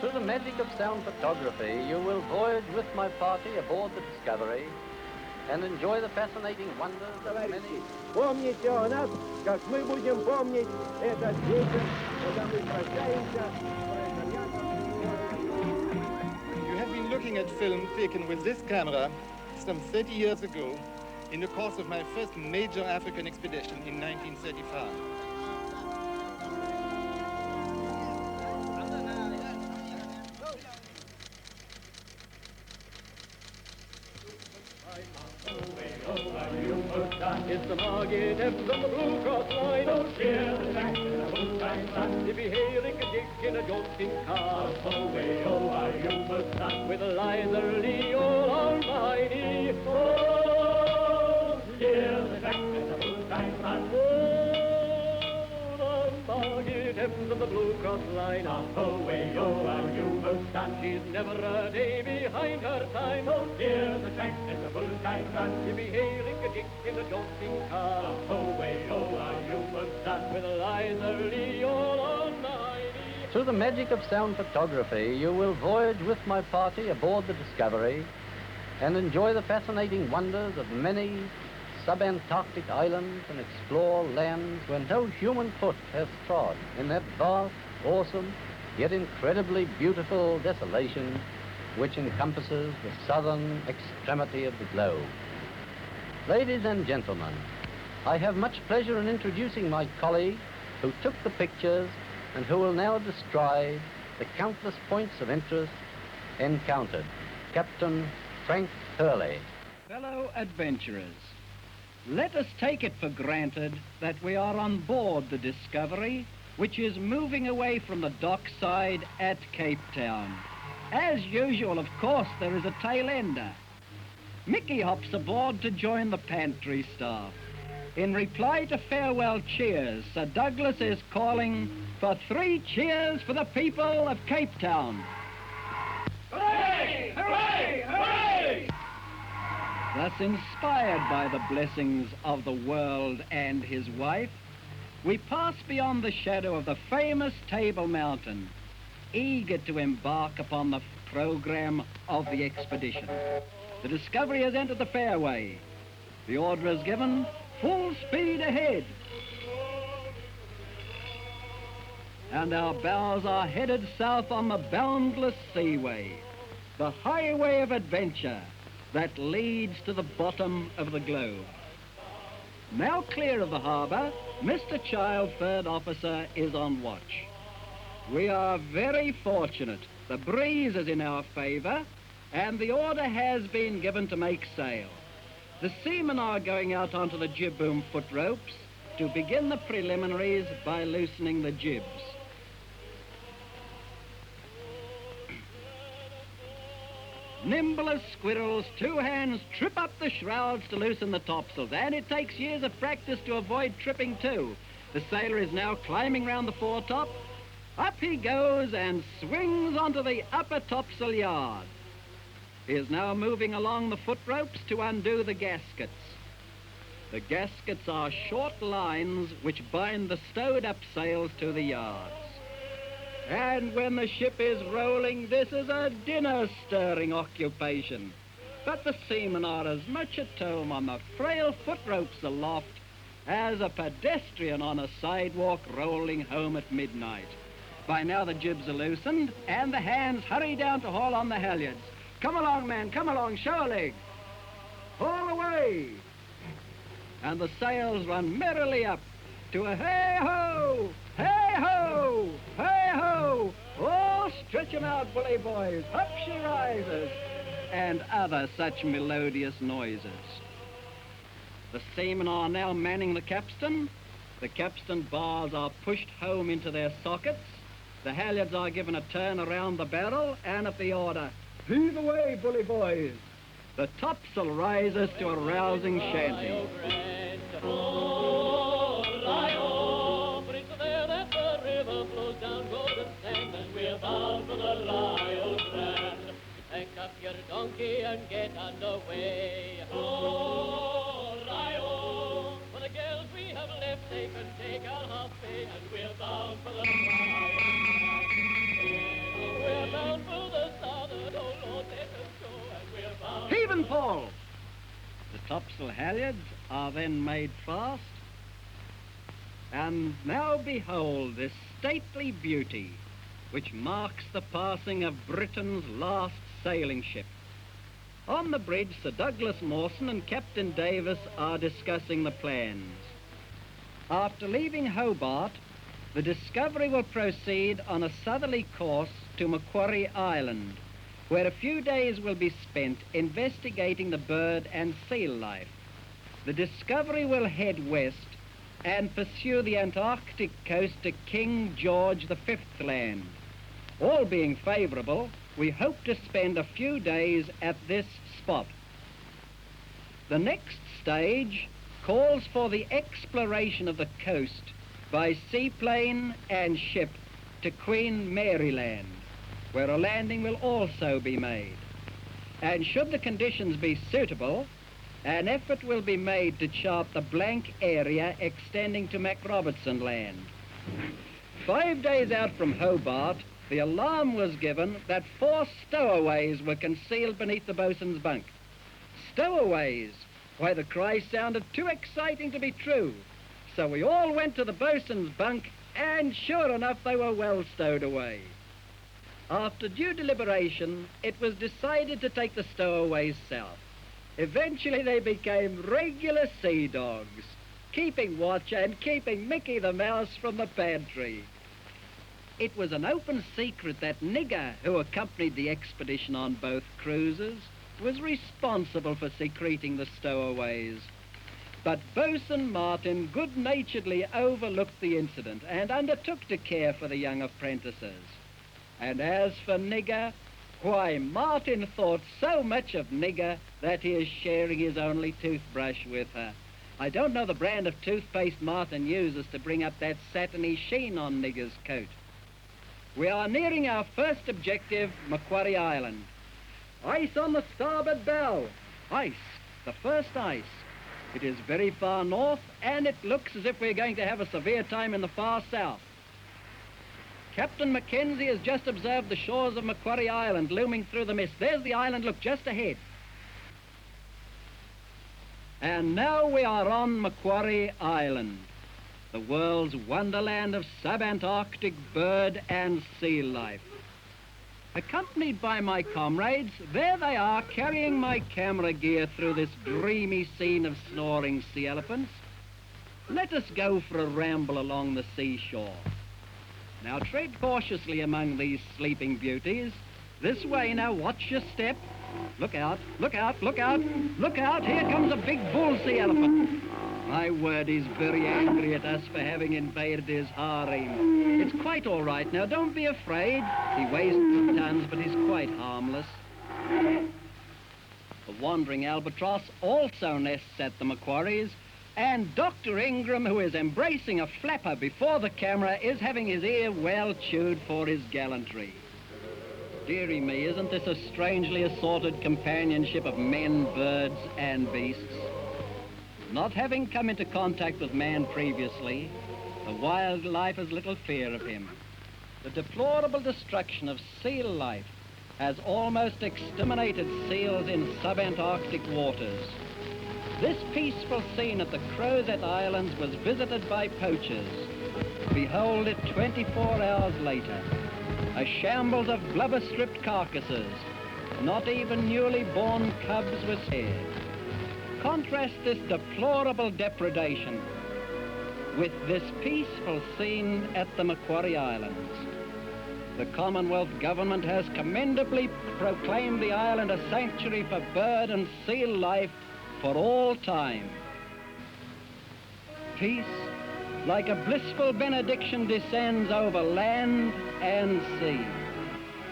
Through the magic of sound photography, you will voyage with my party aboard the Discovery and enjoy the fascinating wonders of many. Помните о нас, как мы будем помнить этот вечер, когда мы прощаемся. You have been looking at film taken with this camera some 30 years ago in the course of my first major African expedition in 1935. It's the Margate Evans on the Blue Cross line. Oh, cheer the track in a moonshine sun. If you hear Rick-a-Dick in a jolting car, away, oh, are you Mustang? With Eliza Lee all almighty. Oh, cheer the track in a moonshine sun. Oh, the Margate Evans on the Blue Cross line. Away, oh, are you Mustang? She's never a day behind her time. Oh, cheer the track in the moonshine sun. If you hear Rick-a-Dick in a jolting car, away, oh, are you Mustang? With Eliza Lee all almighty. Through the magic of sound photography, you will voyage with my party aboard the Discovery and enjoy the fascinating wonders of many sub-Antarctic islands and explore lands where no human foot has trod in that vast, awesome, yet incredibly beautiful desolation which encompasses the southern extremity of the globe. Ladies and gentlemen, I have much pleasure in introducing my colleague who took the pictures and who will now describe the countless points of interest encountered, Captain Frank Hurley. Fellow adventurers, let us take it for granted that we are on board the Discovery, which is moving away from the dockside at Cape Town. As usual, of course, there is a tail ender. Mickey hops aboard to join the pantry staff. In reply to farewell cheers, Sir Douglas is calling for 3 cheers for the people of Cape Town. Hooray! Hooray! Hooray! Thus inspired by the blessings of the world and his wife, we pass beyond the shadow of the famous Table Mountain, eager to embark upon the program of the expedition. The Discovery has entered the fairway. The order is given, full speed ahead. And our bows are headed south on the boundless seaway, the highway of adventure that leads to the bottom of the globe. Now clear of the harbor, Mr. Child, third officer, is on watch. We are very fortunate. The breeze is in our favor, and the order has been given to make sail. The seamen are going out onto the jib boom foot ropes to begin the preliminaries by loosening the jibs. Nimble as squirrels, 2 hands trip up the shrouds to loosen the topsails, and it takes years of practice to avoid tripping too. The sailor is now climbing round the foretop. Up he goes and swings onto the upper topsail yard. He is now moving along the foot ropes to undo the gaskets. The gaskets are short lines which bind the stowed up sails to the yards. And when the ship is rolling, this is a dinner-stirring occupation. But the seamen are as much at home on the frail foot ropes aloft as a pedestrian on a sidewalk rolling home at midnight. By now the jibs are loosened, and the hands hurry down to haul on the halyards. Come along, man, come along, show a leg. Haul away! And the sails run merrily up to a hey-ho, hey-ho, hey-ho. Oh, stretch 'em out, bully boys, up she rises, and other such melodious noises. The seamen are now manning the capstan. The capstan bars are pushed home into their sockets. The halyards are given a turn around the barrel, and at the order, heave away, bully boys, the topsail rises to a rousing shanty. Pack up your donkey and get underway. Oh, Rio! For the girls we have left, they can take our half pay, and we're bound for the Rio. We're bound topsail halyards are then made fast. And now behold this stately beauty which marks the passing of Britain's last sailing ship. On the bridge, Sir Douglas Mawson and Captain Davis are discussing the plans. After leaving Hobart, the Discovery will proceed on a southerly course to Macquarie Island, where a few days will be spent investigating the bird and seal life. The Discovery will head west and pursue the Antarctic coast to King George V Land. All being favourable, we hope to spend a few days at this spot. The next stage calls for the exploration of the coast by seaplane and ship to Queen Mary Land, where a landing will also be made. And should the conditions be suitable, an effort will be made to chart the blank area extending to MacRobertson Land. 5 days out from Hobart, the alarm was given that 4 stowaways were concealed beneath the boatswain's bunk. Stowaways! Why, the cry sounded too exciting to be true. So we all went to the boatswain's bunk, and sure enough, they were well stowed away. After due deliberation, it was decided to take the stowaways south. Eventually, they became regular sea dogs, keeping watch and keeping Mickey the Mouse from the pantry. It was an open secret that Nigger, who accompanied the expedition on both cruises, was responsible for secreting the stowaways. But Boatswain Martin good-naturedly overlooked the incident and undertook to care for the young apprentices. And as for Nigger, why, Martin thought so much of Nigger that he is sharing his only toothbrush with her. I don't know the brand of toothpaste Martin uses to bring up that satiny sheen on Nigger's coat. We are nearing our first objective, Macquarie Island. Ice on the starboard bow. Ice, the first ice. It is very far north, and it looks as if we're going to have a severe time in the far south. Captain Mackenzie has just observed the shores of Macquarie Island looming through the mist. There's the island, look, just ahead. And now we are on Macquarie Island, the world's wonderland of subantarctic bird and sea life. Accompanied by my comrades, there they are carrying my camera gear through this dreamy scene of snoring sea elephants. Let us go for a ramble along the seashore. Now tread cautiously among these sleeping beauties. This way now, watch your step. Look out, look out, look out, look out, here comes a big bull sea elephant. My word, he's very angry at us for having invaded his harem. It's quite all right now, don't be afraid. He weighs 2 tons, but he's quite harmless. The wandering albatross also nests at the Macquaries, and Dr. Ingram, who is embracing a flapper before the camera, is having his ear well chewed for his gallantry. Dearie me, isn't this a strangely assorted companionship of men, birds, and beasts? Not having come into contact with man previously, the wildlife has little fear of him. The deplorable destruction of seal life has almost exterminated seals in subantarctic waters. This peaceful scene at the Crozet Islands was visited by poachers. Behold it 24 hours later. A shambles of blubber-stripped carcasses. Not even newly born cubs were spared. Contrast this deplorable depredation with this peaceful scene at the Macquarie Islands. The Commonwealth government has commendably proclaimed the island a sanctuary for bird and seal life for all time. Peace, like a blissful benediction, descends over land and sea.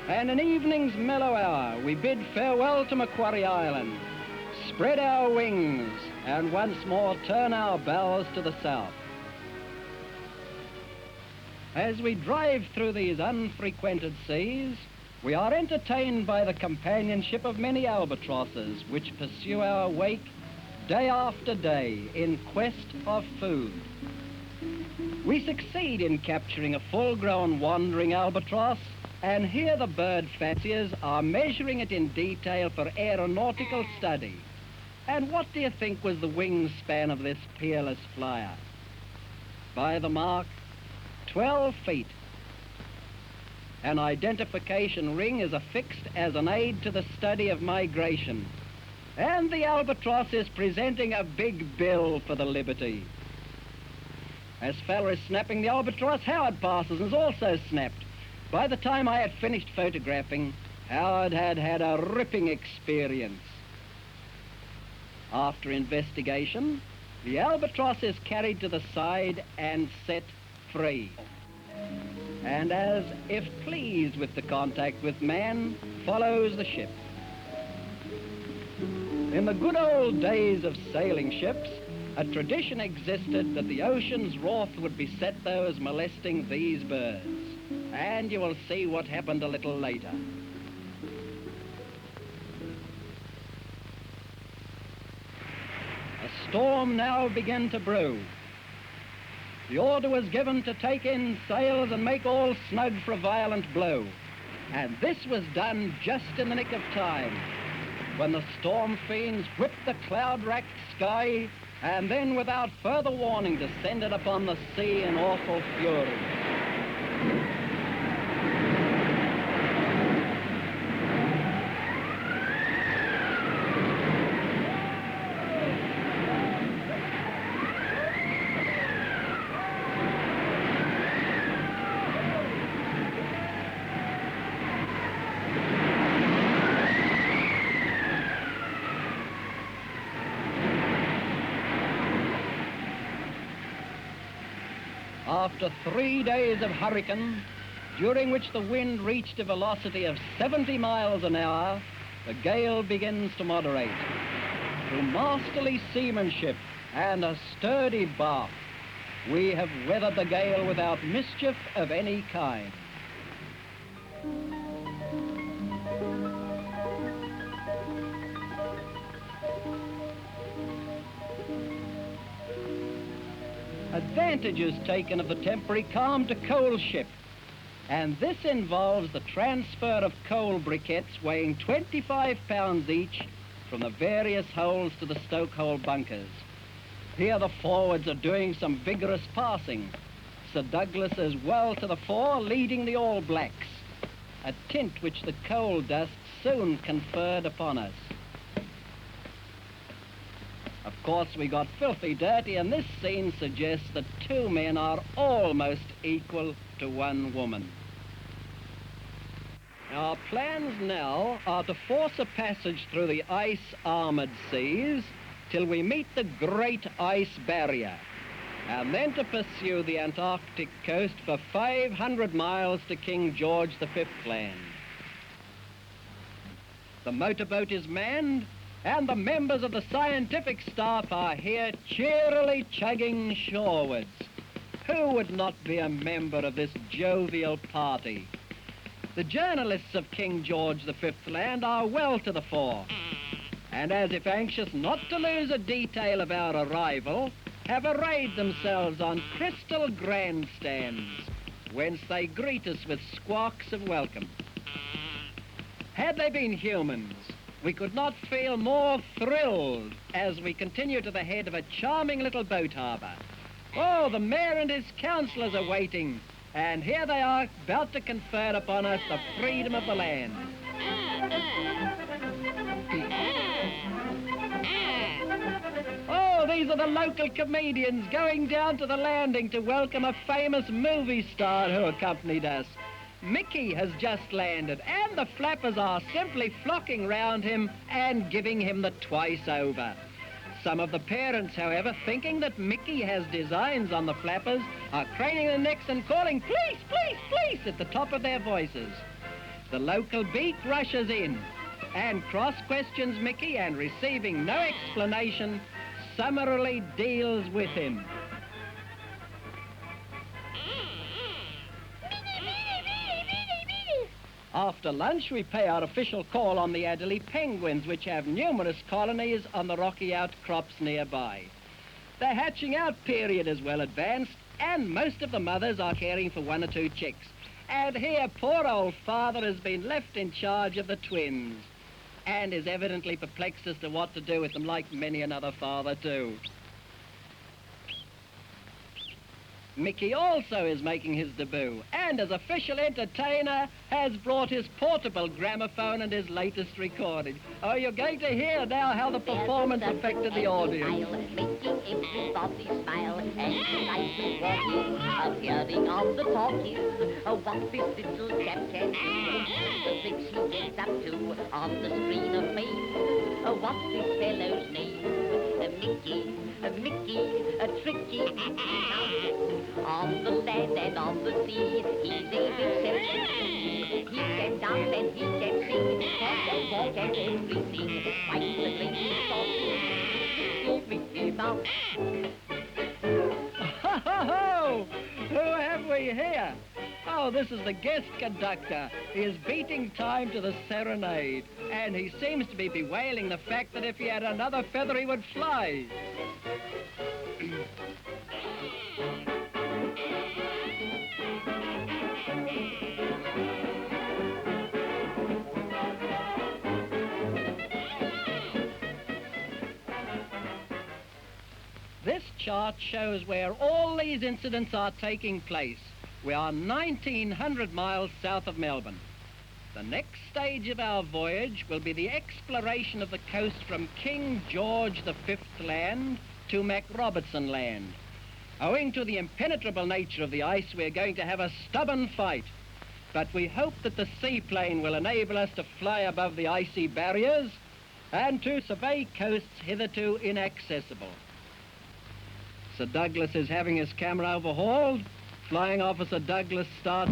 And in evening's mellow hour, we bid farewell to Macquarie Island, spread our wings, and once more turn our bows to the south. As we drive through these unfrequented seas, we are entertained by the companionship of many albatrosses, which pursue our wake day after day in quest of food. We succeed in capturing a full-grown wandering albatross, and here the bird fanciers are measuring it in detail for aeronautical study. And what do you think was the wingspan of this peerless flyer? By the mark, 12 feet. An identification ring is affixed as an aid to the study of migration. And the albatross is presenting a big bill for the Liberty. As fella is snapping the albatross, Howard passes and is also snapped. By the time I had finished photographing, Howard had had a ripping experience. After investigation, the albatross is carried to the side and set free. And as if pleased with the contact with man, follows the ship. In the good old days of sailing ships, a tradition existed that the ocean's wrath would beset those molesting these birds. And you will see what happened a little later. A storm now began to brew. The order was given to take in sails and make all snug for a violent blow. And this was done just in the nick of time, when the storm fiends whipped the cloud-racked sky and then without further warning descended upon the sea in awful fury. After 3 days of hurricane, during which the wind reached a velocity of 70 miles an hour, the gale begins to moderate. Through masterly seamanship and a sturdy bark, we have weathered the gale without mischief of any kind. Advantage is taken of the temporary calm to coal ship, and this involves the transfer of coal briquettes weighing 25 pounds each from the various holes to the stoke hole bunkers. Here the forwards are doing some vigorous passing. Sir Douglas is well to the fore, leading the All Blacks, a tint which the coal dust soon conferred upon us. Of course, we got filthy dirty, and this scene suggests that 2 men are almost equal to 1 woman. Our plans now are to force a passage through the ice-armoured seas till we meet the Great Ice Barrier, and then to pursue the Antarctic coast for 500 miles to King George V Land. The motorboat is manned, and the members of the scientific staff are here cheerily chugging shorewards. Who would not be a member of this jovial party? The journalists of King George V Land are well to the fore, and as if anxious not to lose a detail of our arrival, have arrayed themselves on crystal grandstands, whence they greet us with squawks of welcome. Had they been humans, we could not feel more thrilled as we continue to the head of a charming little boat harbour. Oh, the mayor and his councillors are waiting, and here they are about to confer upon us the freedom of the land. Oh, these are the local comedians going down to the landing to welcome a famous movie star who accompanied us. Mickey has just landed, and the flappers are simply flocking round him and giving him the twice over. Some of the parents, however, thinking that Mickey has designs on the flappers, are craning their necks and calling, "Police, police, police," at the top of their voices. The local beak rushes in and cross-questions Mickey, and receiving no explanation, summarily deals with him. After lunch, we pay our official call on the Adderley penguins, which have numerous colonies on the rocky outcrops nearby. Their hatching out period is well advanced, and most of the mothers are caring for 1 or 2 chicks. And here, poor old father has been left in charge of the twins. and is evidently perplexed as to what to do with them, like many another father too. Mickey also is making his debut, and as official entertainer has brought his portable gramophone and his latest recording. Oh, you're going to hear now how the performance affected the audience. Making everybody smile, and tonight is what is appearing on the talkies. What this little chap can do, the things he gets up to on the screen of fame. What's this fellow's name? Mickey, a tricky on the land and on the sea. He's a big sensation. He can dance and he can sing, and walk and everything. Quite the greatest of Mickey Mouse. Ho-ho-ho! Who have we here? Oh, this is the guest conductor. He is beating time to the serenade, and he seems to be bewailing the fact that if he had another feather he would fly. This chart shows where all these incidents are taking place. We are 1,900 miles south of Melbourne. The next stage of our voyage will be the exploration of the coast from King George V Land to MacRobertson Land. Owing to the impenetrable nature of the ice, we're going to have a stubborn fight. But we hope that the seaplane will enable us to fly above the icy barriers and to survey coasts hitherto inaccessible. Sir Douglas is having his camera overhauled. Flying Officer Douglas starts.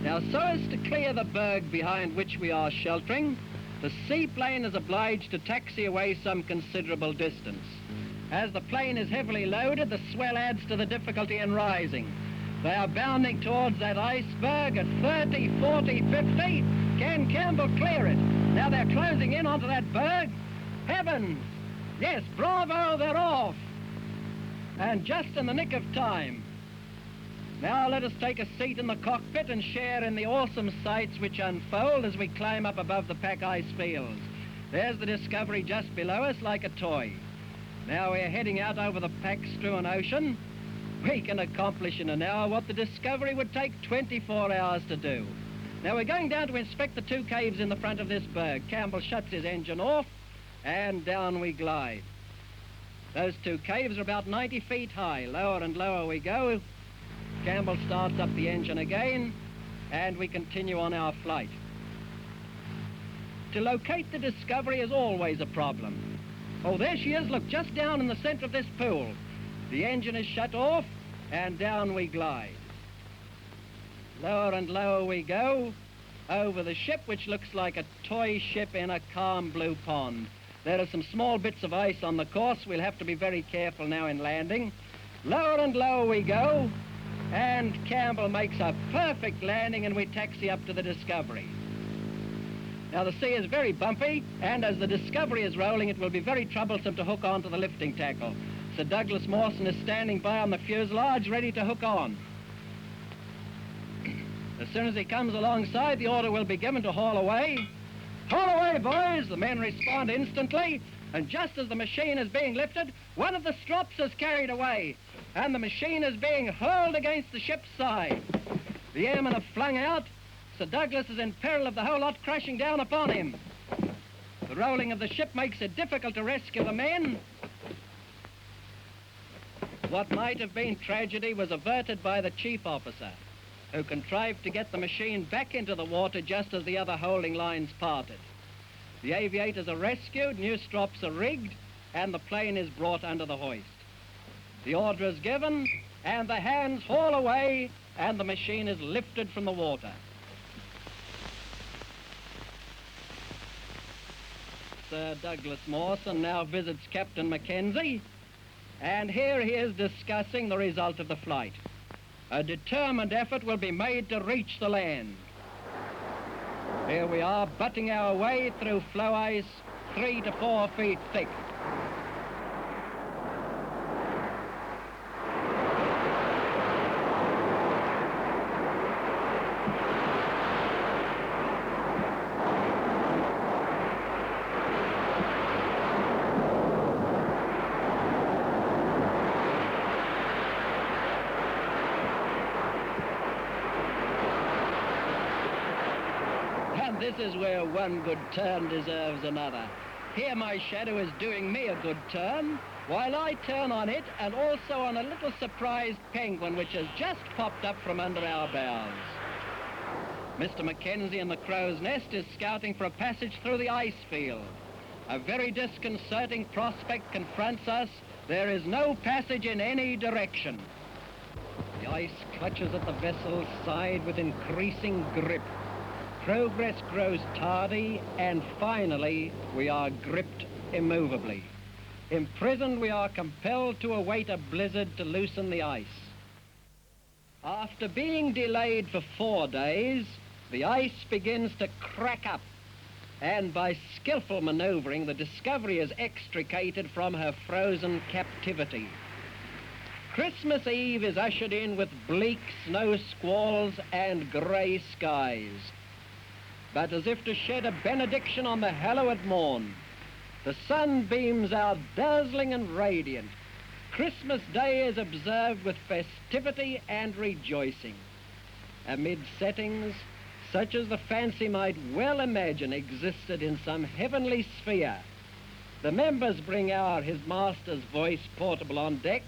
Now, so as to clear the berg behind which we are sheltering, the seaplane is obliged to taxi away some considerable distance. As the plane is heavily loaded, the swell adds to the difficulty in rising. They are bounding towards that iceberg at 30, 40, 50. Can Campbell clear it? Now they're closing in onto that berg. Heavens! Yes, bravo, they're off! And just in the nick of time. Now let us take a seat in the cockpit and share in the awesome sights which unfold as we climb up above the pack ice fields. There's the Discovery just below us like a toy. Now we're heading out over the pack-strewn ocean. We can accomplish in an hour what the Discovery would take 24 hours to do. Now we're going down to inspect the two caves in the front of this berg. Campbell shuts his engine off and down we glide. Those two caves are about 90 feet high. Lower and lower we go. Campbell starts up the engine again, and we continue on our flight. To locate the Discovery is always a problem. Oh, there she is, look, just down in the center of this pool. The engine is shut off, and down we glide. Lower and lower we go, over the ship, which looks like a toy ship in a calm blue pond. There are some small bits of ice on the course. We'll have to be very careful now in landing. Lower and lower we go, and Campbell makes a perfect landing and we taxi up to the Discovery. Now the sea is very bumpy, and as the Discovery is rolling it will be very troublesome to hook onto the lifting tackle. Sir Douglas Mawson is standing by on the fuselage ready to hook on. As soon as he comes alongside, the order will be given to haul away. Haul away, boys! The men respond instantly, and just as the machine is being lifted, one of the strops is carried away, and the machine is being hurled against the ship's side. The airmen are flung out. Sir Douglas is in peril of the whole lot crashing down upon him. The rolling of the ship makes it difficult to rescue the men. What might have been tragedy was averted by the chief officer, who contrived to get the machine back into the water just as the other holding lines parted. The aviators are rescued, new strops are rigged, and the plane is brought under the hoist. The order is given, and the hands haul away, and the machine is lifted from the water. Sir Douglas Mawson now visits Captain Mackenzie, and here he is discussing the result of the flight. A determined effort will be made to reach the land. Here we are, butting our way through floe ice 3 to 4 feet thick. This is where one good turn deserves another. Here my shadow is doing me a good turn, while I turn on it and also on a little surprised penguin which has just popped up from under our bows. Mr. Mackenzie in the crow's nest is scouting for a passage through the ice field. A very disconcerting prospect confronts us. There is no passage in any direction. The ice clutches at the vessel's side with increasing grip. Progress grows tardy, and finally we are gripped immovably. Imprisoned, we are compelled to await a blizzard to loosen the ice. After being delayed for 4 days, the ice begins to crack up, and by skillful maneuvering, the Discovery is extricated from her frozen captivity. Christmas Eve is ushered in with bleak snow squalls and grey skies. But as if to shed a benediction on the hallowed morn, the sun beams out dazzling and radiant. Christmas Day is observed with festivity and rejoicing. Amid settings such as the fancy might well imagine existed in some heavenly sphere, the members bring out His Master's Voice portable on deck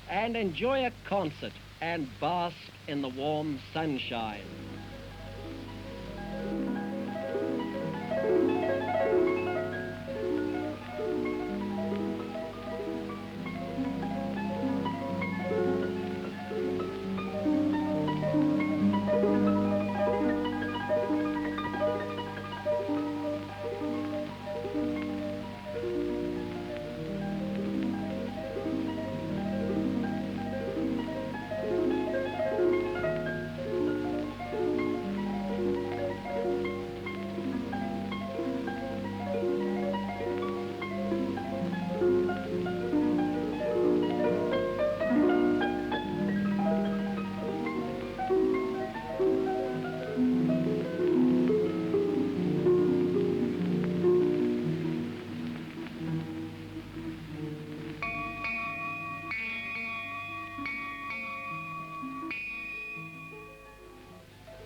and enjoy a concert and bask in the warm sunshine.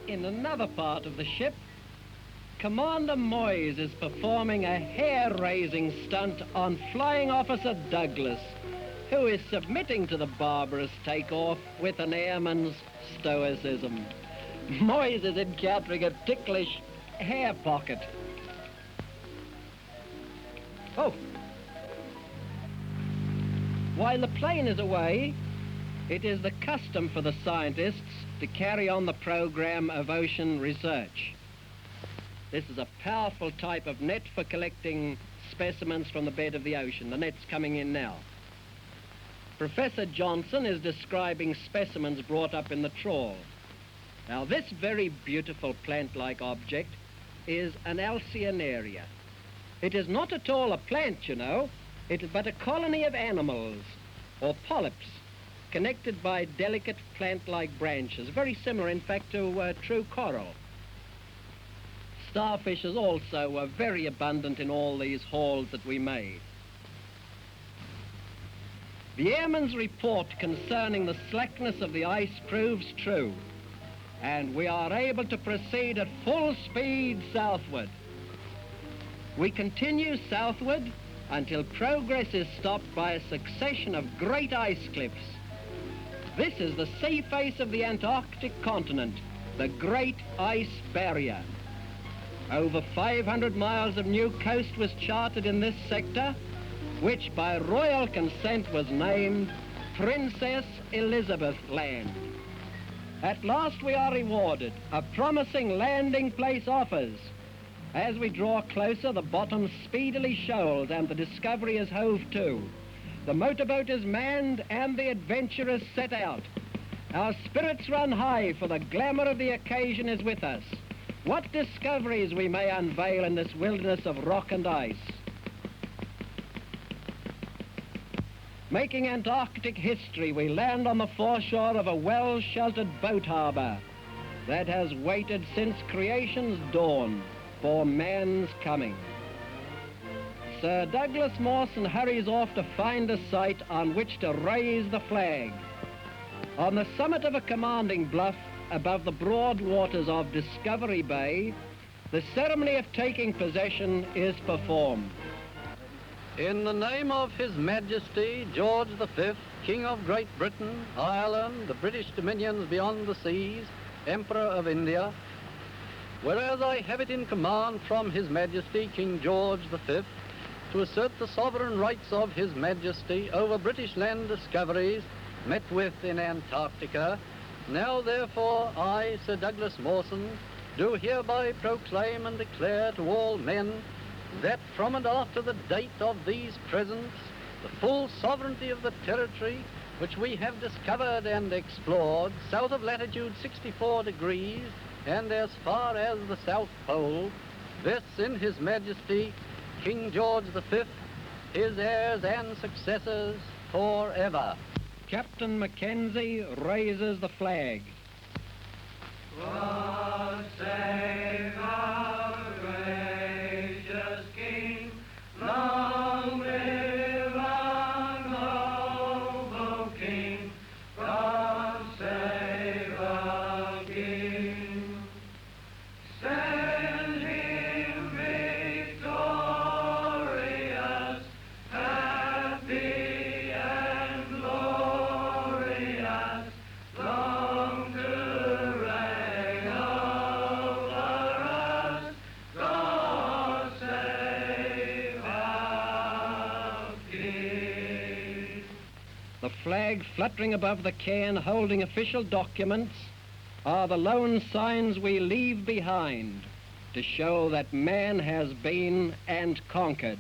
In another part of the ship, Commander Moyes is performing a hair-raising stunt on Flying Officer Douglas, who is submitting to the barbarous takeoff with an airman's stoicism. Moyes is encountering a ticklish hair pocket. Oh! While the plane is away, it is the custom for the scientists to carry on the program of ocean research. This is a powerful type of net for collecting specimens from the bed of the ocean. The net's coming in now. Professor Johnson is describing specimens brought up in the trawl. Now, this very beautiful plant-like object is an Alcyonaria. It is not at all a plant, you know. It is but a colony of animals, or polyps, connected by delicate plant-like branches, very similar, in fact, to true coral. Starfishes also were very abundant in all these hauls that we made. The airman's report concerning the slackness of the ice proves true, and we are able to proceed at full speed southward. We continue southward until progress is stopped by a succession of great ice cliffs. This is the sea face of the Antarctic continent, the Great Ice Barrier. Over 500 miles of new coast was charted in this sector, which by royal consent was named Princess Elizabeth Land. At last we are rewarded. A promising landing place offers, As we draw closer, the bottom speedily shoals and the Discovery is hove to. The motorboat is manned and the adventurers set out. Our spirits run high, for the glamour of the occasion is with us. What discoveries we may unveil in this wilderness of rock and ice. Making Antarctic history, we land on the foreshore of a well-sheltered boat harbor that has waited since creation's dawn for man's coming. Sir Douglas Mawson hurries off to find a site on which to raise the flag. On the summit of a commanding bluff above the broad waters of Discovery Bay, the ceremony of taking possession is performed. In the name of His Majesty George V, King of Great Britain, Ireland, the British dominions beyond the seas, Emperor of India, whereas I have it in command from His Majesty King George V to assert the sovereign rights of His Majesty over British land discoveries met with in Antarctica, now therefore I, Sir Douglas Mawson, do hereby proclaim and declare to all men that from and after the date of these presents, the full sovereignty of the territory which we have discovered and explored south of latitude 64 degrees and as far as the South Pole, vests in His Majesty King George V, his heirs and successors forever. Captain Mackenzie raises the flag. God save our gracious King, long live our noble King, God save our King, send him victorious, happy and glorious, long to reign over us, God save our King. The flag fluttering above the cairn holding official documents are the lone signs we leave behind to show that man has been and conquered.